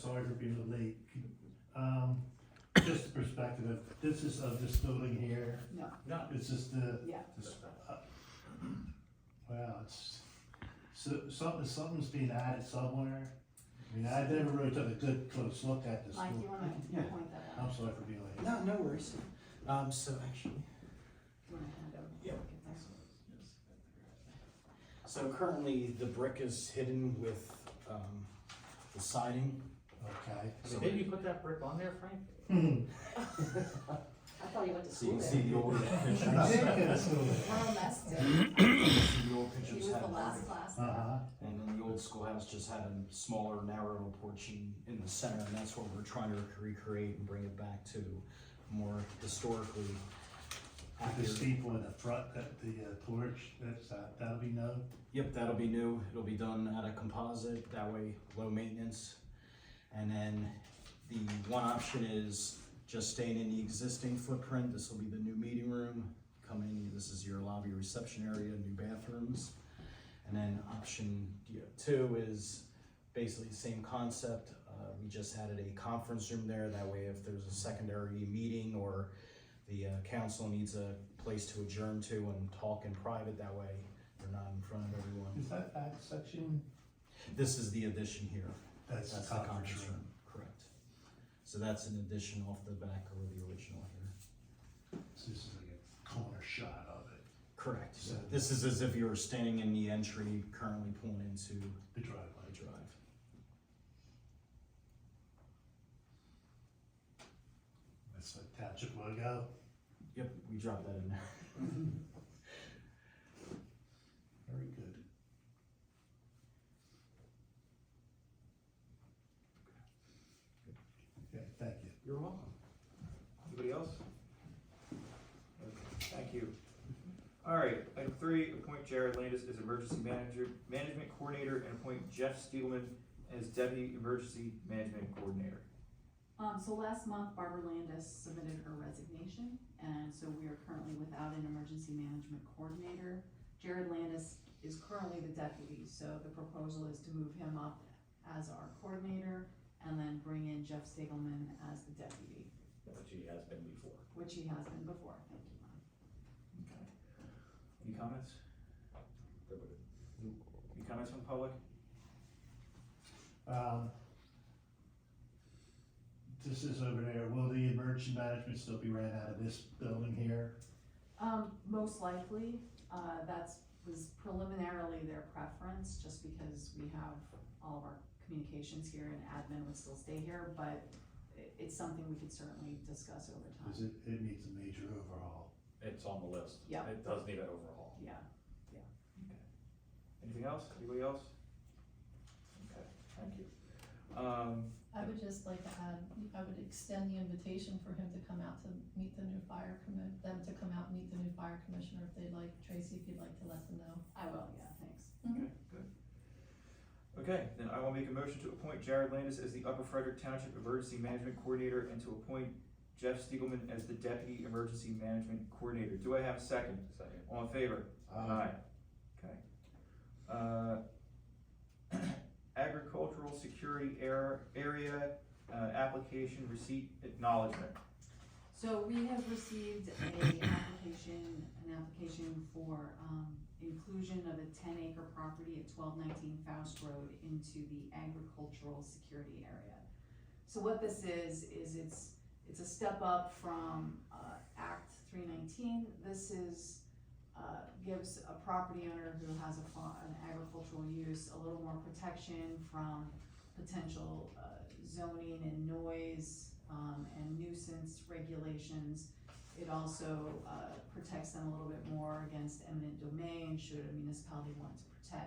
sorry for being late. Just perspective, this is of this building here, No, No. it's just the, yeah. wow, it's, so, something's being added somewhere. I mean, I never really took a good close look at this. Mike, you school. wanna Yeah. point that out? I'm sorry for being late. No, no worries. So actually, You wanna hand over? Yeah. Get there? so currently the brick is hidden with, the siding. Okay. So Didn't you put that brick on there, Frank? I thought you went to So you school can there. see the older pictures. I did get a school. Well, that's it. See the old She pictures was had the a last brick. class. Uh-huh, And then the old schoolhouse just had a smaller, narrow porch in the center, and that's what we're trying to recreate and bring it back to more historically the accurate. steeple in the front, the porch, that'll be no. Yep, that'll be new. It'll be done out of composite, that way low maintenance. And then the one option is just staying in the existing footprint. This will be the new meeting room. Come in, this is your lobby reception area, new bathrooms. And then option two is basically the same concept. We just added a conference room there. That way if there's a secondary meeting or the council needs a place to adjourn to and talk in private, that way they're not in front of everyone. Is that back section? This is the addition here. That's the conference room. Correct. So that's an addition off the back of the original here. So this is like a corner shot of it, Correct. So- This is as if you were standing in the entry currently pulling into the driveway. the drive. That's the township logo. Yep, we dropped that in there. Very good. Okay, thank you. You're welcome. Anybody else? Okay, thank you. All right, item 3, appoint Jared Landis as emergency management coordinator, and appoint Jeff Steigelman as deputy emergency management coordinator. So last month Barbara Landis submitted her resignation, and so we are currently without an emergency management coordinator. Jared Landis is currently the deputy, so the proposal is to move him up as our coordinator and then bring in Jeff Steigelman as the deputy, Which he has been before. which he has been before. Thank you, Ron. Okay. Any comments? Any comments from the public? This is over there, will the emergency management still be ran out of this building here? Most likely, was preliminarily their preference, just because we have all of our communications here and admin would still stay here, but it's something we could certainly discuss over time. Cause it needs a major overhaul. It's on the list. Yeah. It does need an overhaul. Yeah, Okay. Anything else? Anybody else? Okay, thank you. I would just like to add, I would extend the invitation for him to come out to meet the new them to come out and meet the new fire commissioner if they'd like. Tracy, if you'd like to let them know. I will, yeah, thanks. Okay, good. Okay, then I will make a motion to appoint Jared Landis as the Upper Frederick Township Emergency Management Coordinator and to appoint Jeff Steigelman as the Deputy Emergency Management Coordinator. Do I have a second? Second. All in favor? Aye. Okay. Agricultural Security Area Application Receipt Acknowledgement. So we have received an application for, inclusion of a 10-acre property at 1219 Faust Road into the agricultural security area. So what this is it's a step up from, Act 319. This is, gives a property owner who has an agricultural use a little more protection from potential zoning and noise and nuisance regulations. It also protects them a little bit more against eminent domain should a municipality want to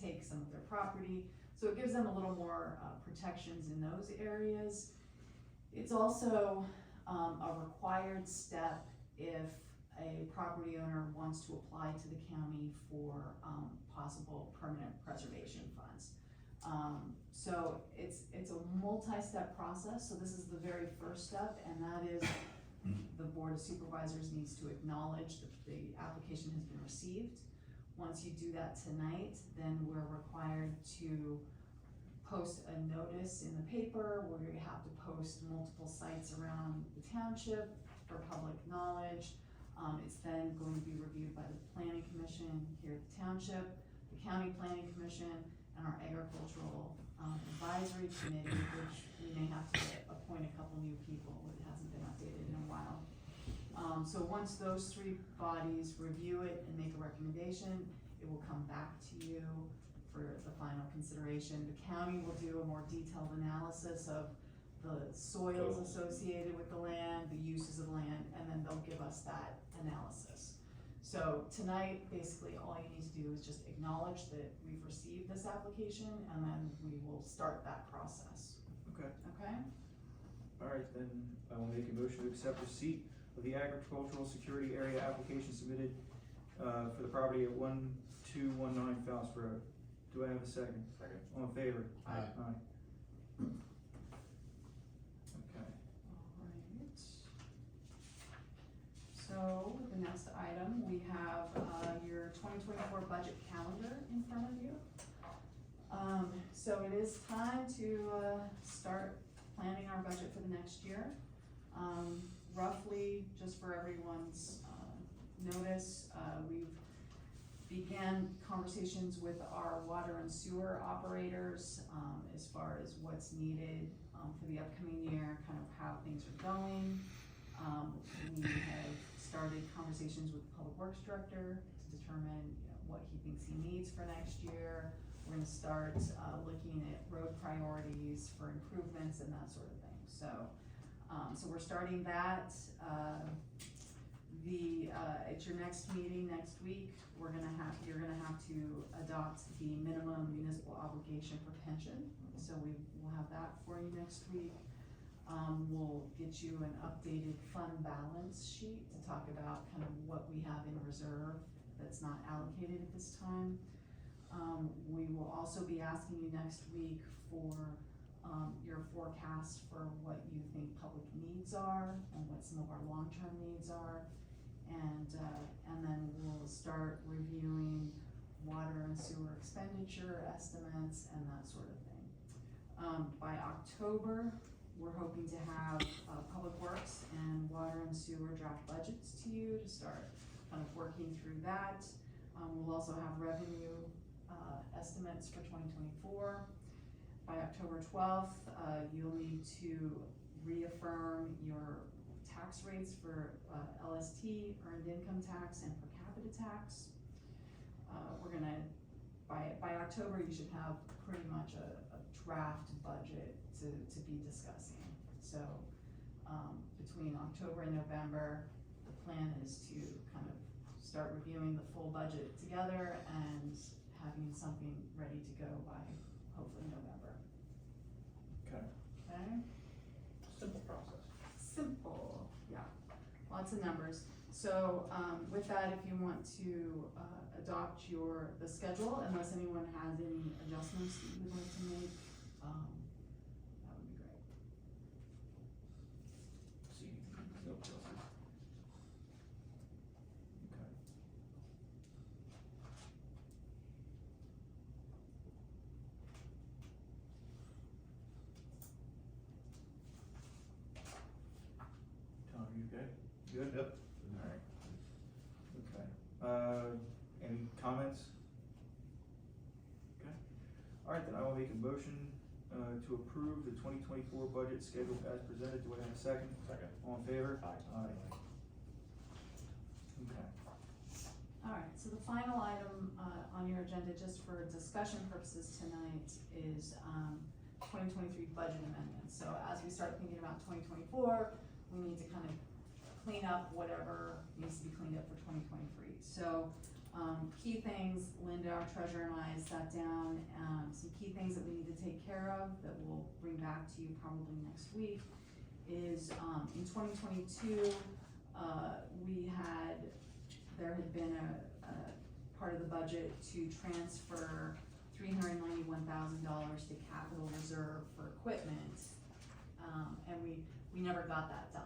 take some of their property. So it gives them a little more protections in those areas. It's also a required step if a property owner wants to apply to the county for possible permanent preservation funds. So it's a multi-step process. So this is the very first step, and that is the Board of Supervisors needs to acknowledge that the application has been received. Once you do that tonight, then we're required to post a notice in the paper where you have to post multiple sites around the township for public knowledge. It's then going to be reviewed by the planning commission here at the township, the county planning commission, and our agricultural advisory committee, which we may have to appoint a couple new people. It hasn't been updated in a while. So once those three bodies review it and make a recommendation, it will come back to you for the final consideration. The county will do a more detailed analysis of the soils associated with the land, the uses of land, and then they'll give us that analysis. So tonight, basically, all you need to do is just acknowledge that we've received this application, and then we will start that process, Okay. okay? Alright, then I will make a motion to accept receipt of the agricultural security area application submitted for the property at 1219 Faust Road. Do I have a second? Second. All in favor? Aye. Okay. Alright. So, the next item, we have, your 2024 budget calendar in front of you. So it is time to, start planning our budget for the next year. Roughly, just for everyone's, notice, we've began conversations with our water and sewer operators, as far as what's needed, for the upcoming year, kind of how things are going. We have started conversations with the public works director to determine, what he thinks he needs for next year. We're gonna start, looking at road priorities for improvements and that sort of thing, so we're starting that. At your next meeting next week, you're gonna have to adopt the minimum municipal obligation for pension, so we will have that for you next week. We'll get you an updated fund balance sheet to talk about kind of what we have in reserve that's not allocated at this time. We will also be asking you next week for your forecast for what you think public needs are and what some of our long-term needs are. And then we'll start reviewing water and sewer expenditure estimates and that sort of thing. By October, we're hoping to have public works and water and sewer draft budgets to you to start kind of working through that. We'll also have revenue estimates for 2024. By October 12th, you'll need to reaffirm your tax rates for LST, earned income tax, and per capita tax. We're gonna, by October, you should have pretty much a draft budget to be discussing. So between October and November, the plan is to kind of start reviewing the full budget together and having something ready to go by hopefully November. Okay. Okay? Simple process. Simple, yeah, lots of numbers. So, with that, if you want to, adopt the schedule, unless anyone has any adjustments that you would like to make, that would be great. See, no process. Okay. Tom, are you okay? Good? Yep. Alright. Okay. Any comments? Okay. Alright, then I will make a motion, to approve the 2024 budget schedule as presented. Do I have a second? Second. All in favor? Aye. Okay. Alright, so the final item, on your agenda, just for discussion purposes tonight, is, 2023 budget amendments. So as we start thinking about 2024, we need to kind of clean up whatever needs to be cleaned up for 2023. So, key things, Linda, our treasurer, and I sat down, some key things that we need to take care of that we'll bring back to you probably next week is, in 2022, there had been a part of the budget to transfer $391,000 to capital reserve for equipment, and we never got that done.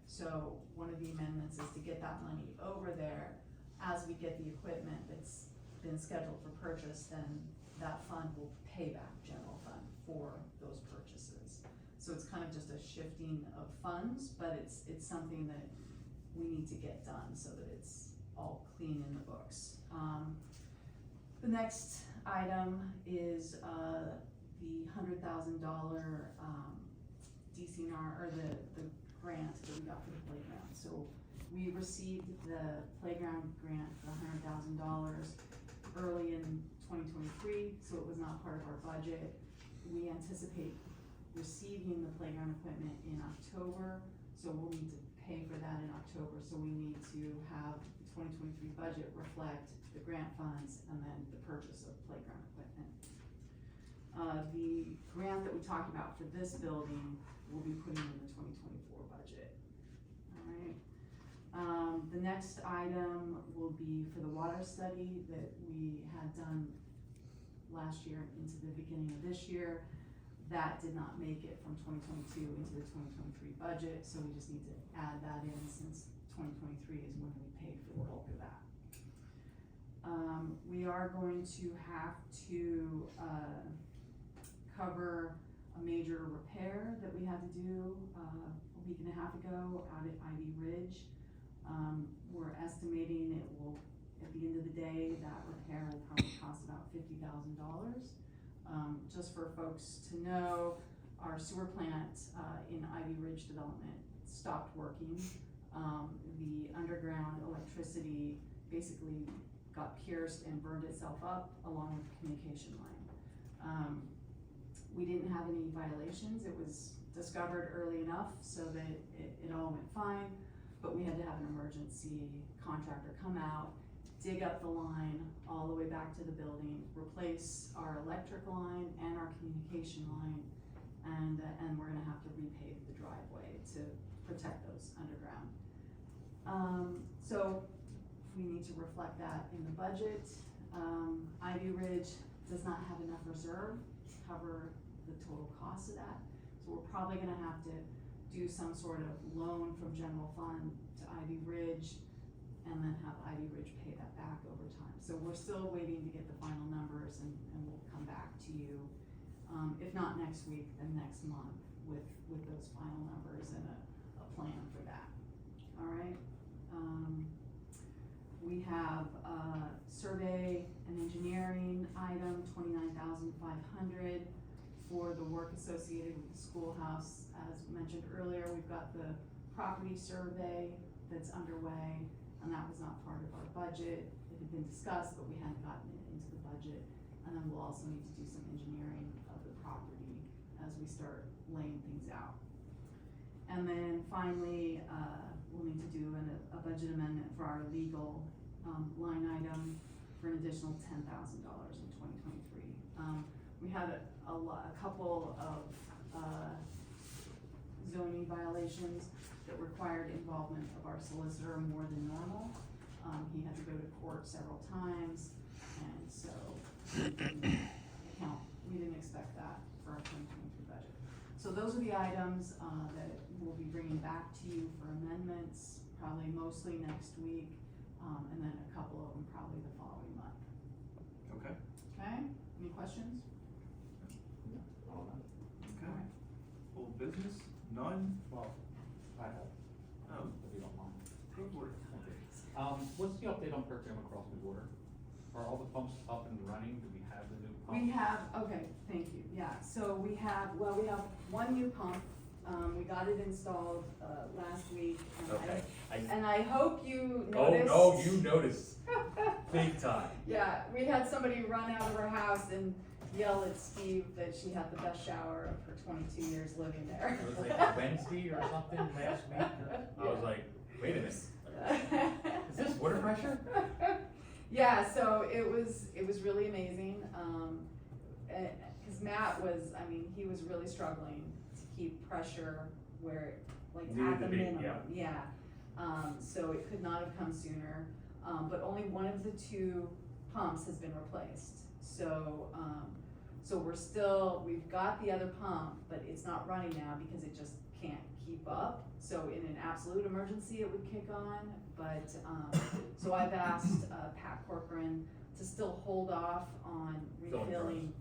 So one of the amendments is to get that money over there. As we get the equipment that's been scheduled for purchase, then that fund will pay back general fund. for those purchases. So it's kind of just a shifting of funds, but it's something that we need to get done so that it's all clean in the books. The next item is the $100,000 DCNR, or the grant that we got for the playground. So we received the playground grant for $100,000 early in 2023, so it was not part of our budget. We anticipate receiving the playground equipment in October, so we'll need to pay for that in October. So we need to have the 2023 budget reflect the grant funds and then the purchase of playground equipment. The grant that we talked about for this building we'll be putting in the 2024 budget. All right. The next item will be for the water study that we had done last year into the beginning of this year. That did not make it from 2022 into the 2023 budget, so we just need to add that in since 2023 is when we paid for the bulk of that. We are going to have to cover a major repair that we had to do a week and a half ago out at Ivy Ridge. We're estimating it will, at the end of the day, that repair will probably cost about $50,000. Just for folks to know, our sewer plant in Ivy Ridge development stopped working. The underground electricity basically got pierced and burned itself up along with the communication line. We didn't have any violations. It was discovered early enough so that it all went fine, but we had to have an emergency contractor come out, dig up the line all the way back to the building, replace our electric line and our communication line, and we're gonna have to repave the driveway to protect those underground. So we need to reflect that in the budget. Ivy Ridge does not have enough reserve to cover the total cost of that, so we're probably gonna have to do some sort of loan from general fund to Ivy Ridge and then have Ivy Ridge pay that back over time. So we're still waiting to get the final numbers, and we'll come back to you, if not next week, then next month with those final numbers and a plan for that. All right. We have survey and engineering item, $29,500 for the work associated with the schoolhouse. As mentioned earlier, we've got the property survey that's underway, and that was not part of our budget. It had been discussed, but we hadn't gotten it into the budget. And then we'll also need to do some engineering of the property as we start laying things out. And then finally, we'll need to do a budget amendment for our legal line item for an additional $10,000 in 2023. We had a couple of zoning violations that required involvement of our solicitor more than normal. He had to go to court several times, and so we didn't expect that for our 2023 budget. So those are the items that we'll be bringing back to you for amendments, probably mostly next week, and then a couple of them probably the following month. Okay. Okay, any questions? Okay. Old business? None? Well, I have, Oh, if you don't mind. go for it. What's the update on Perkins across the border? Are all the pumps up and running? Do we have the new pump? We have, okay, thank you, yeah, so we have one new pump, we got it installed, last week, and I hope you noticed. Oh, no, you noticed. Big time. Yeah, we had somebody run out of her house and yell at Steve that she had the best shower of her 22 years living there. It was like Wednesday or something last week. I was like, wait a minute. Is this water pressure? Yeah, so it was really amazing, cause Matt was, he was really struggling to keep pressure where, like, Needed at the to be, minimum, yeah. so it could not have come sooner, but only one of the two pumps has been replaced, so we've got the other pump, but it's not running now because it just can't keep up. So in an absolute emergency, it would kick on, but, so I've asked, Pat Corcoran to still hold off on refilling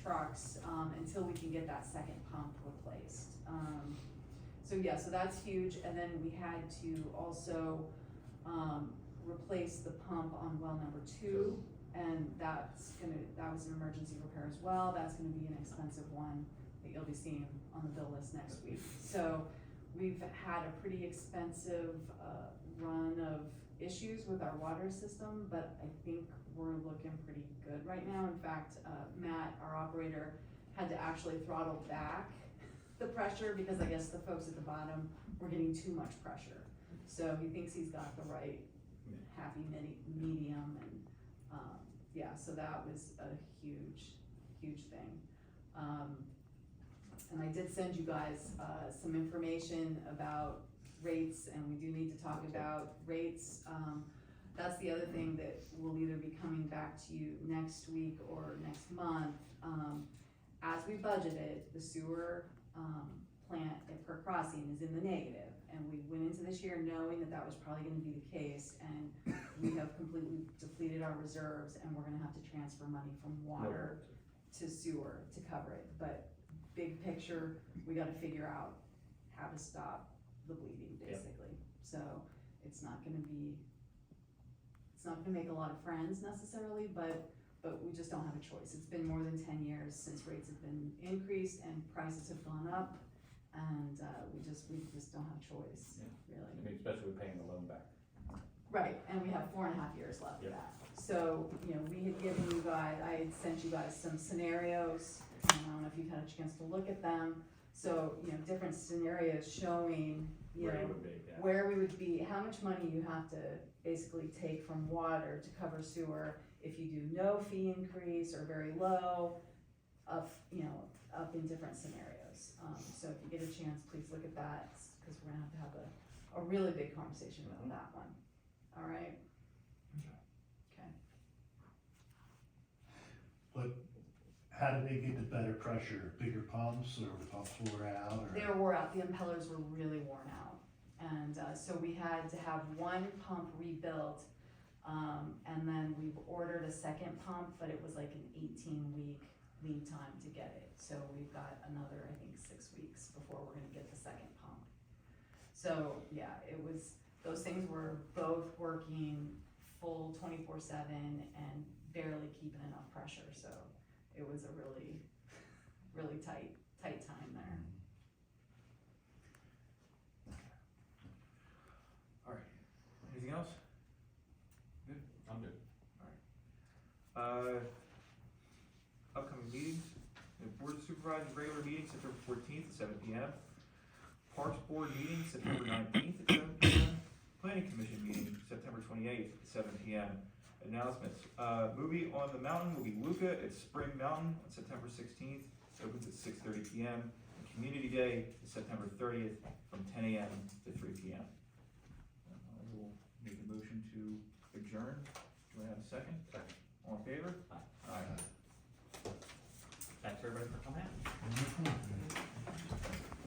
trucks, until we can get that second pump replaced. So yeah, so that's huge, and then we had to also, replace the pump on well number 2, and that was an emergency repair as well. That's gonna be an expensive one that you'll be seeing on the bill list next week. So we've had a pretty expensive, run of issues with our water system, but I think we're looking pretty good right now. In fact, Matt, our operator, had to actually throttle back the pressure because I guess the folks at the bottom were getting too much pressure. So he thinks he's got the right happy medium, and yeah, so that was a huge thing. And I did send you guys some information about rates, and we do need to talk about rates. That's the other thing that will either be coming back to you next week or next month. As we budgeted, the sewer plant at Per Crossing is in the negative, and we went into this year knowing that that was probably gonna be the case, and we have completely depleted our reserves, and we're gonna have to transfer money from water to sewer to cover it. But big picture, we gotta figure out how to stop the bleeding, basically. So it's not gonna make a lot of friends necessarily, but we just don't have a choice. It's been more than 10 years since rates have been increased and prices have gone up, and we just don't have a choice, really. I mean, especially with paying the loan back. Right, and we have 4.5 years left of that. So, you know, we had given you guys, I had sent you guys some scenarios, and I don't know if you've had a chance to look at them. So, you know, different scenarios showing, you Where know, you would be, yeah. where we would be, how much money you have to basically take from water to cover sewer if you do no fee increase or very low, up in different scenarios. So if you get a chance, please look at that, because we're gonna have to have a really big conversation about that one. All right? Okay. But how did they get the better pressure? Bigger pumps, or the pumps wore out, or? They were wore out, the impellers were really worn out. And so we had to have one pump rebuilt, and then we've ordered a second pump, but it was like an 18-week lead time to get it. So we've got another, I think, 6 weeks before we're gonna get the second pump. So yeah, those things were both working full 24/7 and barely keeping enough pressure. So it was a really tight time there. Alright, anything else? Good? I'm good. Upcoming meetings, the Board of Supervisors regular meeting September 14th at 7 p.m. Parks Board meeting September 19th at 7 p.m. Planning Commission meeting September 28th at 7 p.m. Announcements, movie on the mountain will be Luca at Spring Mountain on September 16th, it opens at 6:30 p.m. And Community Day is September 30th from 10 a.m. to 3 p.m. I will make a motion to adjourn. Do I have a second? Second. All in favor? Aye. Aye. Thanks everybody for coming out.